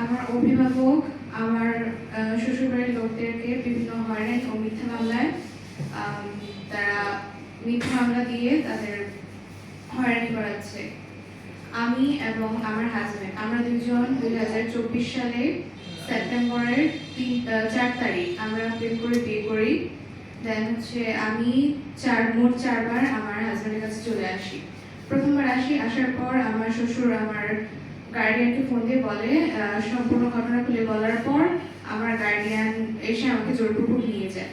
আমার অভিভাবক আমার শ্বশুরবাড়ির লোকদেরকে বিভিন্ন হয়রানি ও মিথ্যা মামলায় তারা মিথ্যা মামলা দিয়ে তাদের হয়রানি করাচ্ছে। আমি এবং আমার হাজবেন্ড আমরা দুজন 2024 সালে সেপ্টেম্বরের 4 তারিখ আমরা প্রেম করে বিয়ে করি। দেন আমি মোট 4 বার আমার হাজবেন্ডের কাছে চলে আসি। প্রথমবার আসার পর আমার শ্বশুর আমার গার্ডিয়ানকে ফোন দিয়ে বলে, সম্পূর্ণ ঘটনা খুলে বলার পর আমার গার্ডিয়ান এসে আমাকে জোরপূর্বক নিয়ে যায়।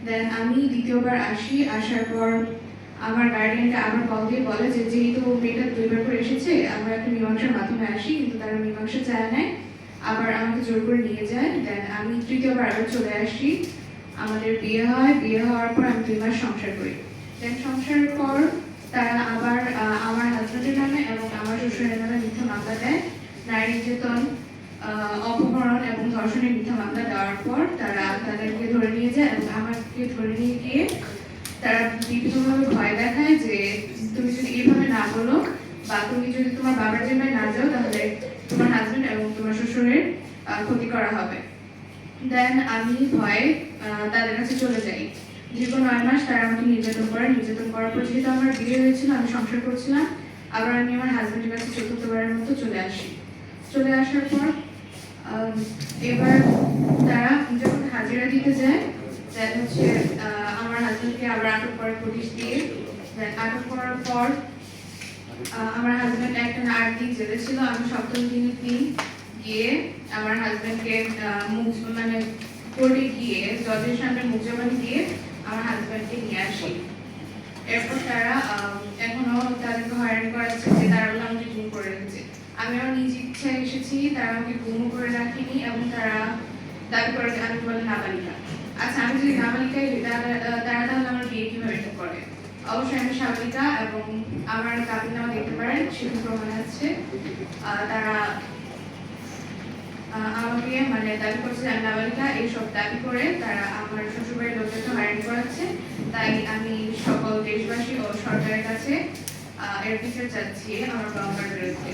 দেন আমি দ্বিতীয়বার আসার পর আমার গার্ডিয়ানকে আবার কল দিয়ে বলে যে যেহেতু মেয়েটা 2 বার করে এসেছে আমরা একটা মীমাংসার মাধ্যমে আসি, কিন্তু তারা মীমাংসা চায় নাই, আবার আমাকে জোর করে নিয়ে যায়। দেন আমি তৃতীয়বার আবার চলে আসি, আমাদের বিয়ে হয়। বিয়ে হওয়ার পর আমি 2 মাস সংসার করি। দেন সংসারের পর তারা আবার আমার হাজবেন্ডের নামে এবং আমার শ্বশুরের নামে মিথ্যা মামলা দেয়। নারী নির্যাতন, অপহরণ এবং ধর্ষণের মিথ্যা মামলা দেওয়ার পর তারা তাদেরকে ধরে নিয়ে যায় এবং আমাকে ধরে নিয়ে গিয়ে তারা বিভিন্নভাবে ভয় দেখায় যে তুমি যদি এইভাবে না বলো বা তুমি যদি তোমার বাবার জন্যই না যাও তাহলে তোমার হাজবেন্ড এবং তোমার শ্বশুরের ক্ষতি করা হবে। দেন আমি ভয়ে তাদের কাছে চলে যাই। দীর্ঘ 9 মাস তারা আমাকে নির্যাতন করার পর যেহেতু আমার বিয়ে হয়েছিল, আমি সংসার করছিলাম, আবার আমি আমার হাজবেন্ডের কাছে চতুর্থবারের মতো চলে আসি। চলে আসার পর এবার তারা যখন হাজিরা দিতে যায়, দেন আমার হাজবেন্ডকে আবার আটক করে পুলিশ দিয়ে। আটক করার পর আমার হাজবেন্ড একটা 8 দিন জেলে ছিল। আমি 7ম দিনের দিন গিয়ে আমার হাজবেন্ডকে মানে কোর্টে গিয়ে জজের সামনে মুখ জবানি দিয়ে আমার হাজবেন্ডকে নিয়ে আসি। এরপর তারা এখনো তাদেরকে হয়রানি করাচ্ছে যে তারা বলে আমাকে গুম করে রেখেছে। আমি আমার নিজ ইচ্ছায় এসেছি, তারা আমাকে গুম করে রাখিনি এবং তারা দাবি করে আমি বলে নাবালিকা। আচ্ছা, আমি যদি নাবালিকাই হই তারা তাহলে আমার বিয়ে কিভাবে করে? অবশ্যই আমি সাবালিকা এবং আমার কাবিননামা দেখতে পারেন, সেখানে প্রমাণ আছে। তারা আমাকে মানে দাবি করছে আমি নাবালিকা, এইসব দাবি করে তারা আমার শ্বশুরবাড়ির লোকদেরকে হয়রানি করাচ্ছে। তাই আমি সকল দেশবাসী ও সরকারের কাছে এর বিচার চাচ্ছি আমার বাবার বিরুদ্ধে।